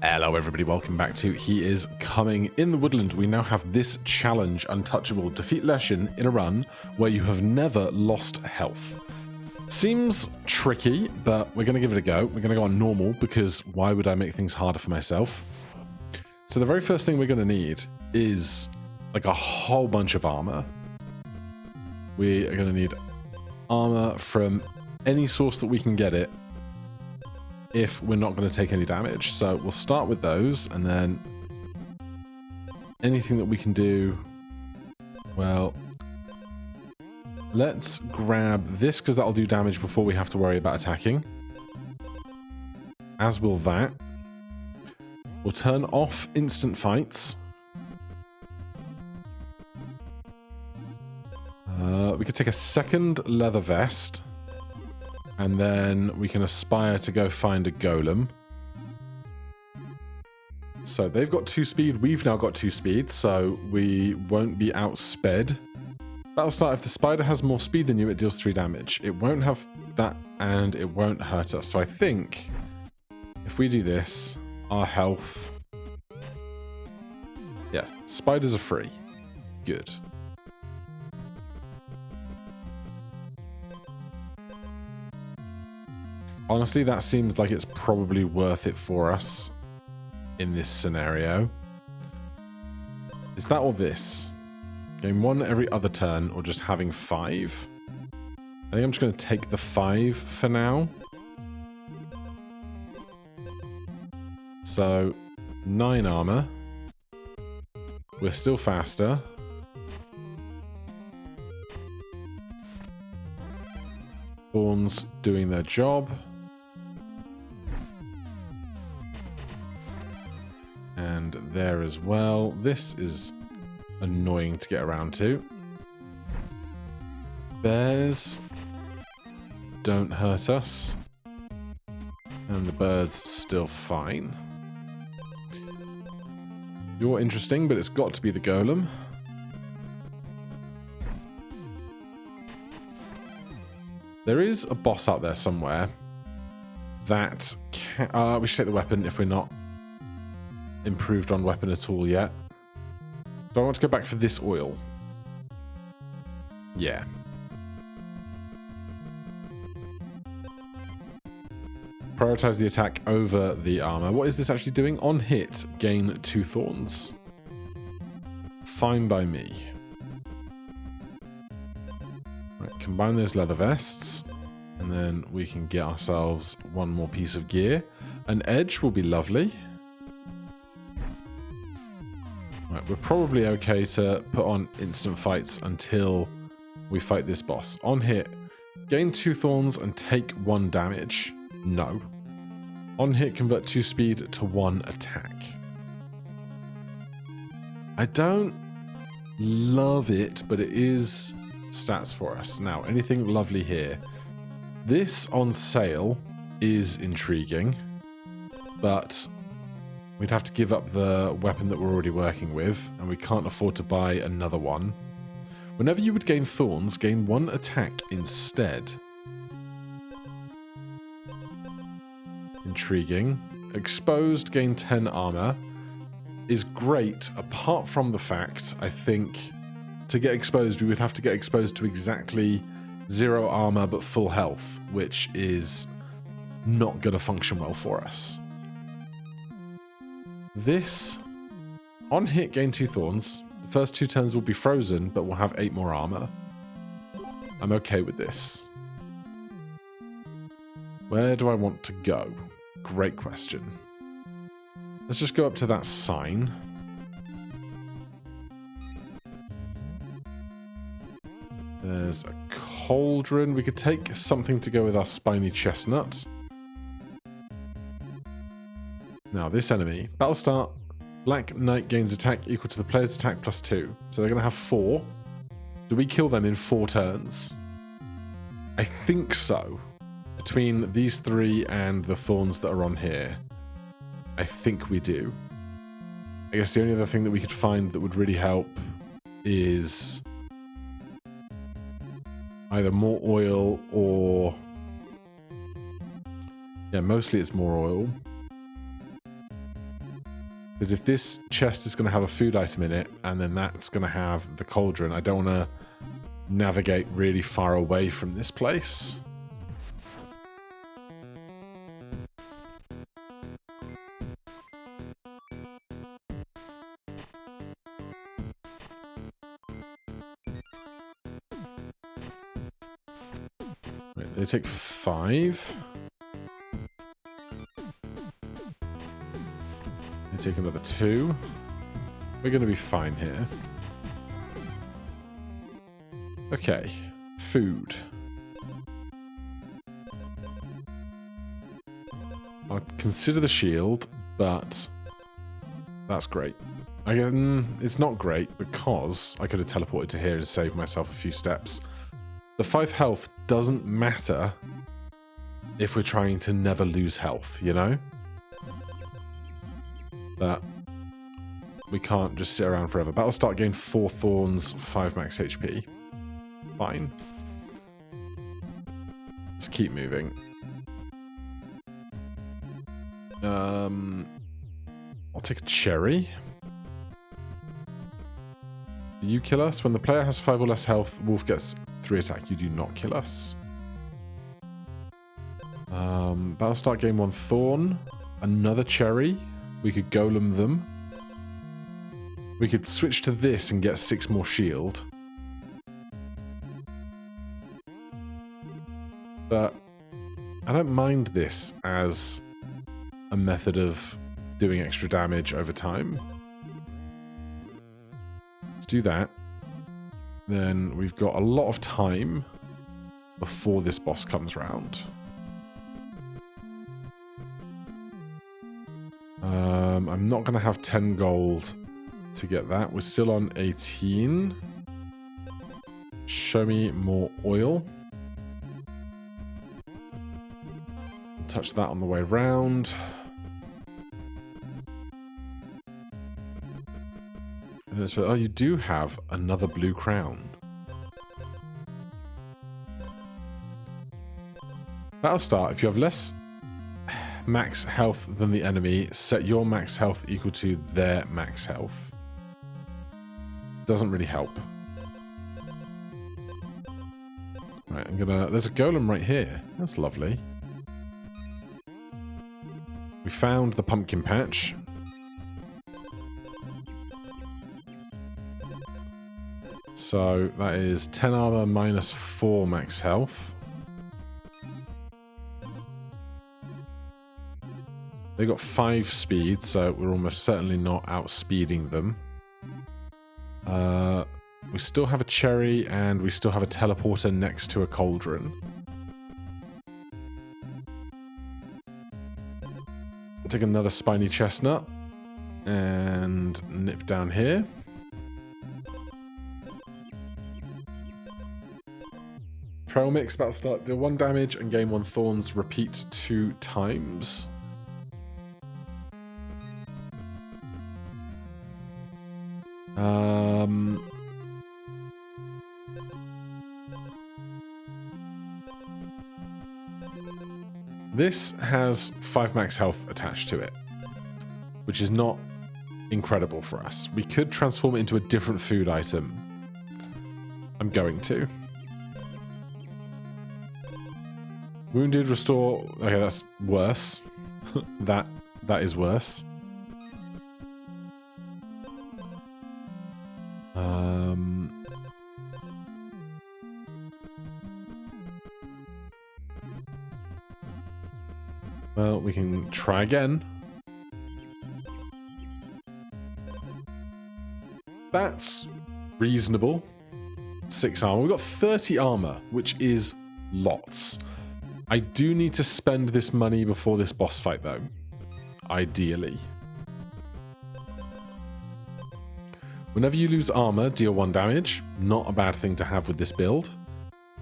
Hello everybody, welcome back to He Is Coming. In the Woodland, we now have this challenge, Untouchable. Defeat Leshen in a run where you have never lost health. Seems tricky, but we're going to give it a go. We're going to go on normal, because why would I make things harder for myself? So the very first thing we're going to need is like a whole bunch of armor. We are going to need armor from any source that we can get it, if we're not going to take any damage. So we'll start with those, and then anything that we can do, well, let's grab this because that'll do damage before we have to worry about attacking, as will that. We'll turn off instant fights. We could take a second leather vest, and then we can aspire to go find a golem. So they've got 2 speed, we've now got 2 speed, so we won't be outsped. Battle start, if the spider has more speed than you, it deals 3 damage. It won't have that, and it won't hurt us. So I think if we do this, our health... Yeah, spiders are free. Good. Honestly, that seems like it's probably worth it for us in this scenario. Is that or this? Getting 1 every other turn, or just having 5? I think I'm just going to take the 5 for now. So, 9 armor. We're still faster. Thorns doing their job. And there as well. This is annoying to get around to. Bears don't hurt us. And the bird's still fine. You're interesting, but it's got to be the golem. There is a boss out there somewhere that can... we should take the weapon if we're not improved on weapon at all yet. Do I want to go back for this oil? Yeah. Prioritize the attack over the armor. What is this actually doing? On hit, gain 2 thorns. Fine by me. Right, combine those leather vests, and then we can get ourselves 1 more piece of gear. An edge will be lovely. Right, we're probably okay to put on instant fights until we fight this boss. On hit, gain 2 thorns and take 1 damage. No. On hit, convert 2 speed to 1 attack. I don't love it, but it is stats for us. Now, anything lovely here? This on sale is intriguing, but we'd have to give up the weapon that we're already working with, and we can't afford to buy another one. Whenever you would gain thorns, gain 1 attack instead. Intriguing. Exposed, gain 10 armor. Is great, apart from the fact, I think, to get exposed, we would have to get exposed to exactly 0 armor but full health, which is not going to function well for us. This, on hit, gain 2 thorns. The first 2 turns will be frozen, but we'll have 8 more armor. I'm okay with this. Where do I want to go? Great question. Let's just go up to that sign. There's a cauldron. We could take something to go with our spiny chestnut. Now, this enemy. Battle start. Black Knight gains attack equal to the player's attack plus 2. So they're going to have 4. Do we kill them in 4 turns? I think so. Between these 3 and the thorns that are on here, I think we do. I guess the only other thing that we could find that would really help is either more oil or... Yeah, mostly it's more oil. Because if this chest is going to have a food item in it, and then that's going to have the cauldron, I don't want to navigate really far away from this place. Right, they take 5. They take another 2. We're going to be fine here. Okay, food. I'll consider the shield, but that's great. Again, it's not great because I could have teleported to here and saved myself a few steps. The 5 health doesn't matter if we're trying to never lose health, you know? But we can't just sit around forever. Battlestar gained 4 thorns, 5 max HP. Fine. Let's keep moving. I'll take a cherry. You kill us. When the player has 5 or less health, Wolf gets 3 attack. You do not kill us. Battlestar game 1 thorn. Another cherry. We could golem them. We could switch to this and get 6 more shield. But I don't mind this as a method of doing extra damage over time. Let's do that. Then we've got a lot of time before this boss comes round. I'm not going to have 10 gold to get that. We're still on 18. Show me more oil. Touch that on the way round. Oh, you do have another blue crown. Battlestar, if you have less max health than the enemy, set your max health equal to their max health. Doesn't really help. Right, there's a golem right here. That's lovely. We found the pumpkin patch. So that is 10 armor minus 4 max health. They got 5 speed, so we're almost certainly not outspeeding them. We still have a cherry, and we still have a teleporter next to a cauldron. I'll take another spiny chestnut and nip down here. Trail mix, Battlestar, deal 1 damage and gain 1 thorns, repeat 2 times. This has 5 max health attached to it, which is not incredible for us. We could transform it into a different food item. I'm going to. Wounded, restore. Okay, that's worse. that is worse. Well, we can try again. That's reasonable. 6 armor. We've got 30 armor, which is lots. I do need to spend this money before this boss fight, though. Ideally. Whenever you lose armor, deal 1 damage. Not a bad thing to have with this build.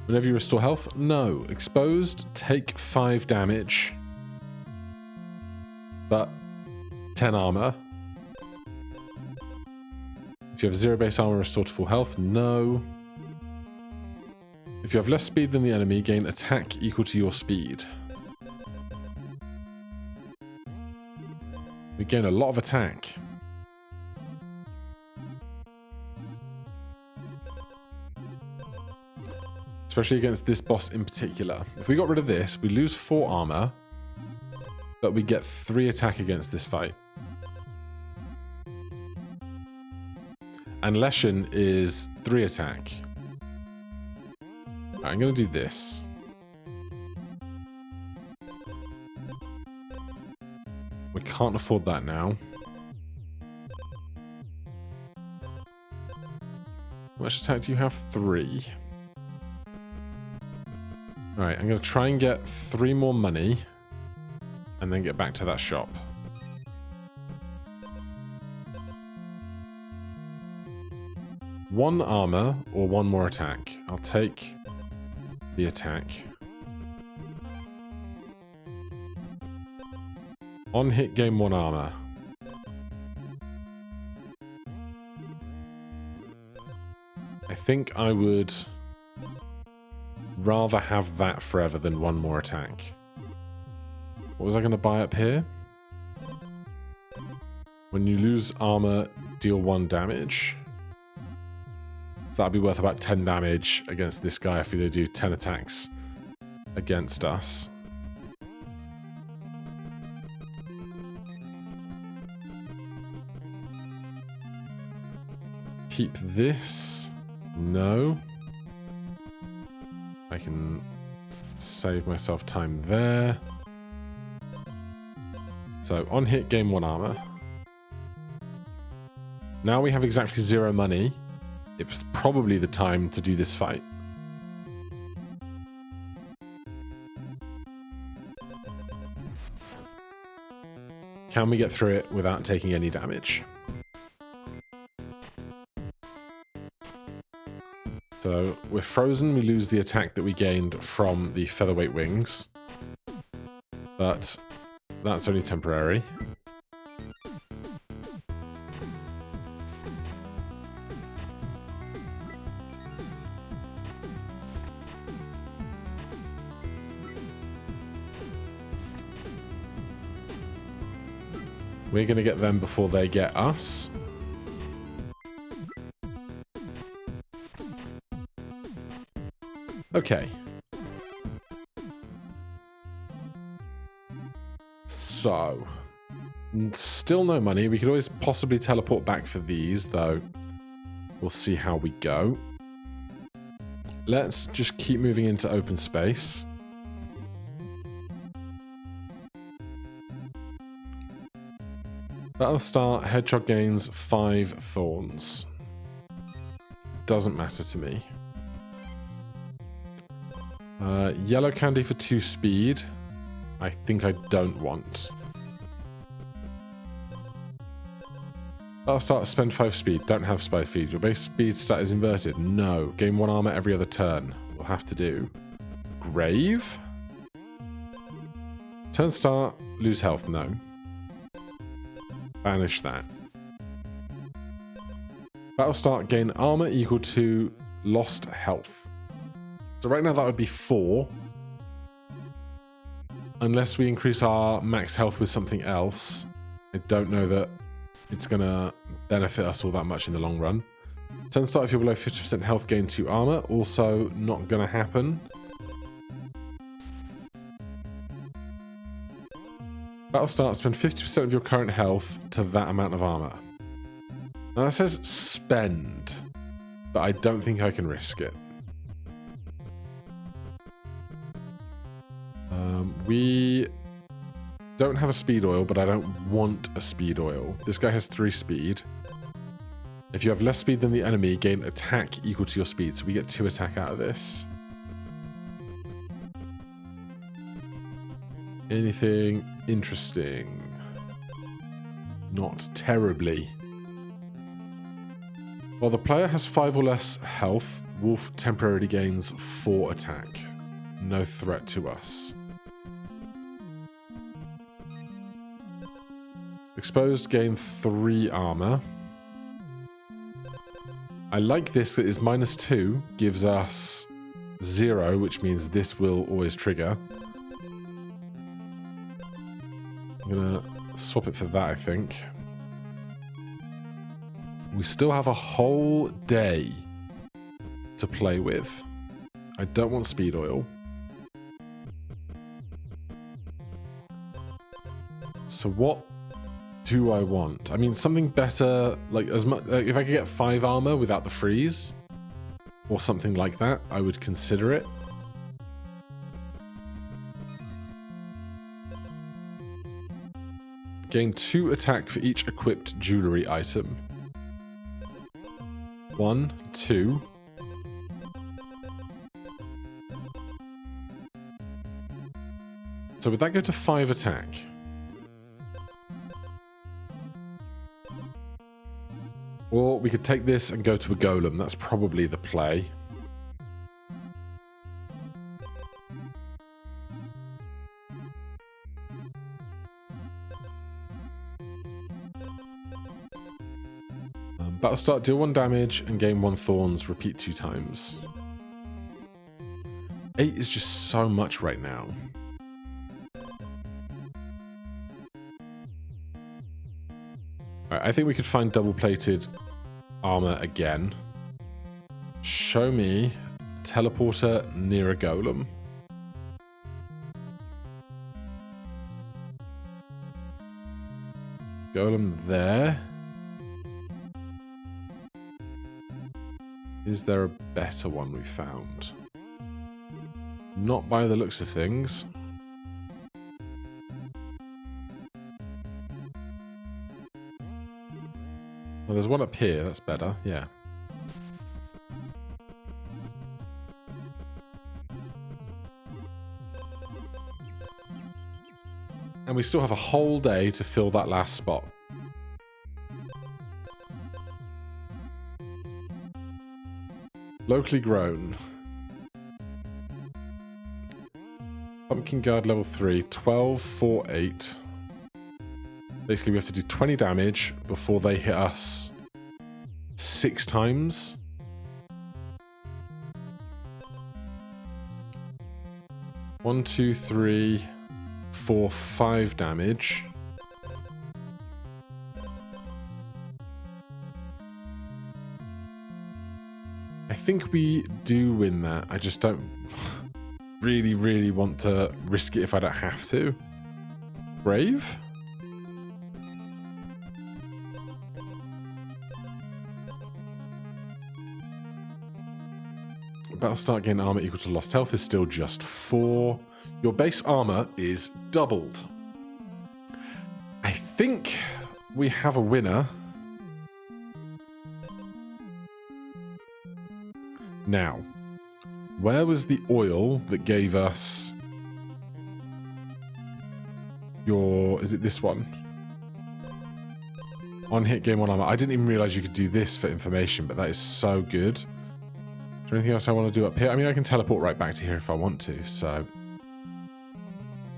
Whenever you restore health, no. Exposed, take 5 damage. But 10 armor. If you have 0 base armor, restore to full health, no. If you have less speed than the enemy, gain attack equal to your speed. We gain a lot of attack. Especially against this boss in particular. If we got rid of this, we lose 4 armor, but we get 3 attack against this fight. And Leshen is 3 attack. I'm going to do this. We can't afford that now. How much attack do you have? 3. Alright, I'm going to try and get 3 more money and then get back to that shop. One armor or 1 more attack? I'll take the attack. On hit, gain 1 armor. I think I would rather have that forever than 1 more attack. What was I going to buy up here? When you lose armor, deal 1 damage. So that'd be worth about 10 damage against this guy if they do 10 attacks against us. Keep this. No. I can save myself time there. So on hit, gain 1 armor. Now we have exactly 0 money. It was probably the time to do this fight. Can we get through it without taking any damage? So we're frozen, we lose the attack that we gained from the featherweight wings. But that's only temporary. We're going to get them before they get us. Okay. So, still no money. We could always possibly teleport back for these, though. We'll see how we go. Let's just keep moving into open space. That'll start. Hedgehog gains 5 thorns. Doesn't matter to me. Yellow candy for 2 speed. I think I don't want. That'll start. Spend 5 speed. Don't have spy speed. Your base speed stat is inverted. No. Gain 1 armor every other turn. We'll have to do. Grave? Turn start. Lose health. No. Banish that. Battle start, gain armor equal to lost health. So right now that would be 4. Unless we increase our max health with something else. I don't know that it's going to benefit us all that much in the long run. Turn start, if you're below 50% health, gain 2 armor. Also not going to happen. Battle start, spend 50% of your current health to that amount of armor. Now that says spend, but I don't think I can risk it. We don't have a speed oil, but I don't want a speed oil. This guy has 3 speed. If you have less speed than the enemy, gain attack equal to your speed, so we get 2 attack out of this. Anything interesting? Not terribly. While the player has 5 or less health, Wolf temporarily gains 4 attack. No threat to us. Exposed, gain 3 armor. I like this, that is -2, gives us 0, which means this will always trigger. I'm gonna swap it for that, I think. We still have a whole day to play with. I don't want speed oil. So what do I want? I mean, something better, like as much. If I could get 5 armor without the freeze, or something like that, I would consider it. Gain 2 attack for each equipped jewelry item. 1, 2. So would that go to 5 attack? Or we could take this and go to a golem. That's probably the play. Battle start, deal 1 damage and gain 1 thorns, repeat 2 times. 8 is just so much right now. Alright, I think we could find double-plated armor again. Show me teleporter near a golem. Golem there. Is there a better one we found? Not by the looks of things. Well, there's one up here. That's better. Yeah. And we still have a whole day to fill that last spot. Locally grown. Pumpkin guard level 3. 12, 4, 8. Basically, we have to do 20 damage before they hit us 6 times. One, 2, 3, 4, 5 damage. I think we do win that. I just don't really want to risk it if I don't have to. Brave? Battle start, gain armor equal to lost health is still just 4. Your base armor is doubled. I think we have a winner. Now, where was the oil that gave us your... Is it this one? On hit, gain 1 armor. I didn't even realize you could do this for information, but that is so good. Is there anything else I want to do up here? I mean, I can teleport right back to here if I want to, so...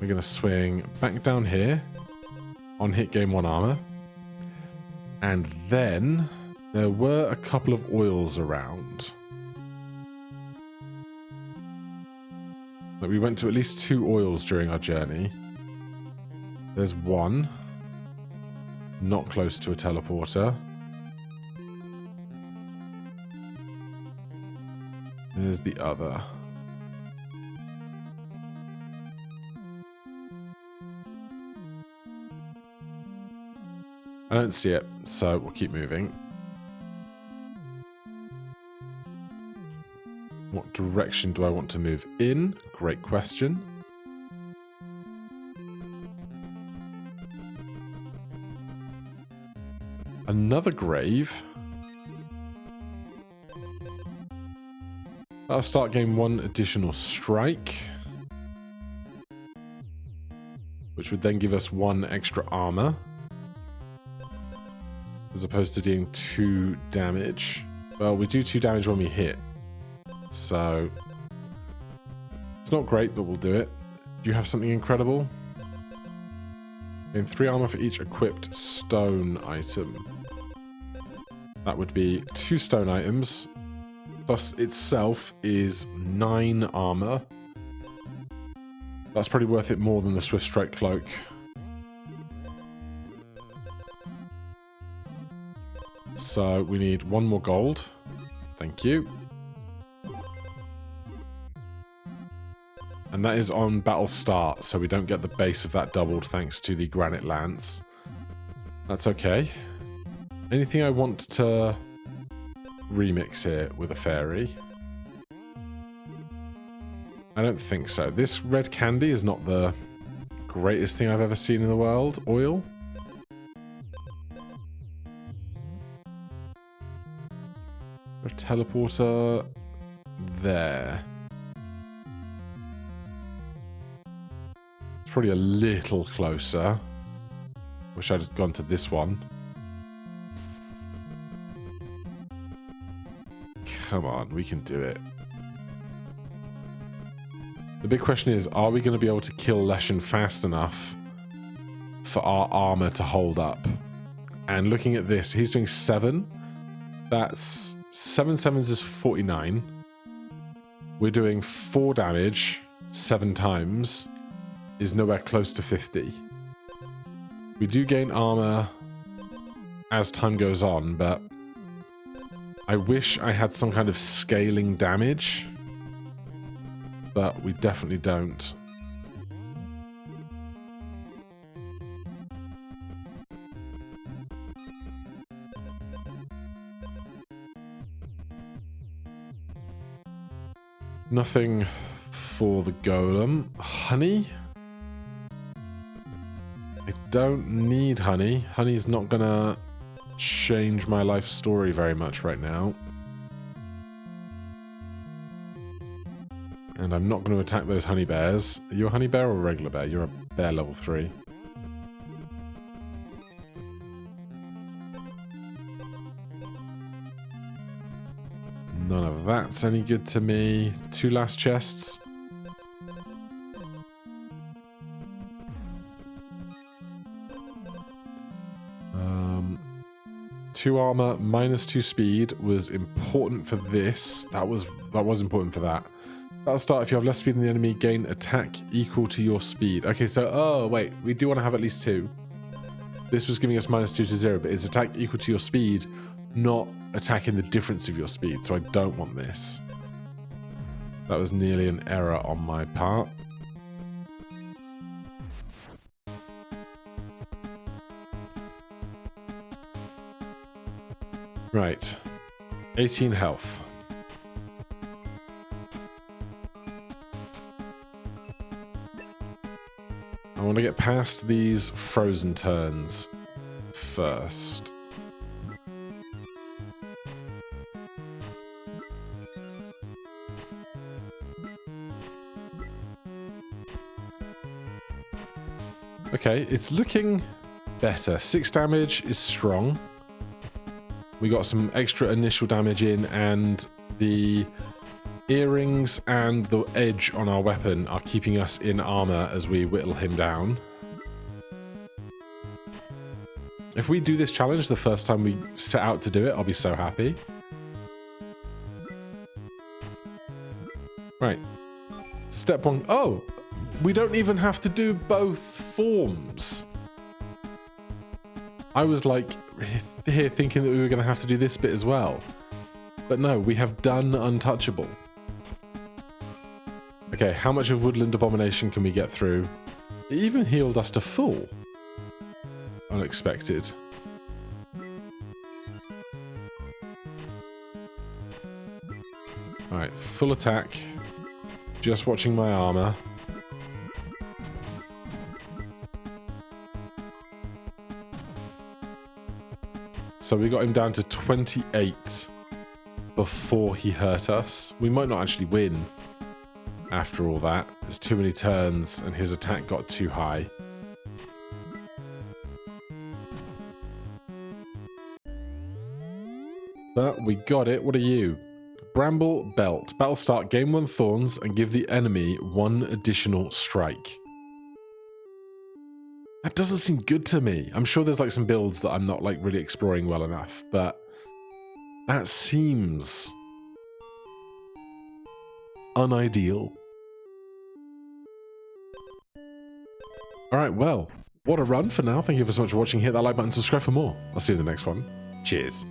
We're going to swing back down here. On hit, gain 1 armor. And then there were a couple of oils around. Like, we went to at least 2 oils during our journey. There's one. Not close to a teleporter. There's the other. I don't see it, so we'll keep moving. What direction do I want to move in? Great question. Another grave. I'll start game 1 additional strike, which would then give us 1 extra armor, as opposed to doing 2 damage. Well, we do 2 damage when we hit, so it's not great, but we'll do it. Do you have something incredible? Gain 3 armor for each equipped stone item. That would be 2 stone items. Plus itself is 9 armor. That's probably worth it more than the Swift Strike Cloak. So we need one more gold. Thank you. And that is on battle start, so we don't get the base of that doubled thanks to the granite lance. That's okay. Anything I want to remix here with a fairy? I don't think so. This red candy is not the greatest thing I've ever seen in the world. Oil? A teleporter there. It's probably a little closer. Wish I'd gone to this one. Come on, we can do it. The big question is, are we going to be able to kill Leshen fast enough for our armor to hold up? And looking at this, he's doing 7. That's 7 sevens is 49. We're doing 4 damage 7 times, is nowhere close to 50. We do gain armor as time goes on, but I wish I had some kind of scaling damage, but we definitely don't. Nothing for the golem. Honey? I don't need honey. Honey's not gonna change my life story very much right now. And I'm not going to attack those honey bears. Are you a honey bear or a regular bear? You're a bear level 3. None of that's any good to me. 2 last chests. Two armor, -2 speed was important for this. That was important for that. That'll start if you have less speed than the enemy, gain attack equal to your speed. Okay, so, oh, wait, we do want to have at least 2. This was giving us -2 to 0, but it's attack equal to your speed, not attacking the difference of your speed, so I don't want this. That was nearly an error on my part. Right. 18 health. I want to get past these frozen turns first. Okay, it's looking better. 6 damage is strong. We got some extra initial damage in, and the earrings and the edge on our weapon are keeping us in armor as we whittle him down. If we do this challenge the first time we set out to do it, I'll be so happy. Right. Step 1. Oh! We don't even have to do both forms. I was like here thinking that we were going to have to do this bit as well. But no, we have done untouchable. Okay, how much of Woodland Abomination can we get through? It even healed us to full. Unexpected. Alright, full attack. Just watching my armor. So we got him down to 28 before he hurt us. We might not actually win after all that. There's too many turns and his attack got too high. But we got it. What are you? Bramble Belt. Battle start. Gain 1 thorns and give the enemy 1 additional strike. That doesn't seem good to me. I'm sure there's like some builds that I'm not like really exploring well enough, but that seems unideal. Alright, well, what a run for now. Thank you so much for watching. Hit that like button, subscribe for more. I'll see you in the next one. Cheers.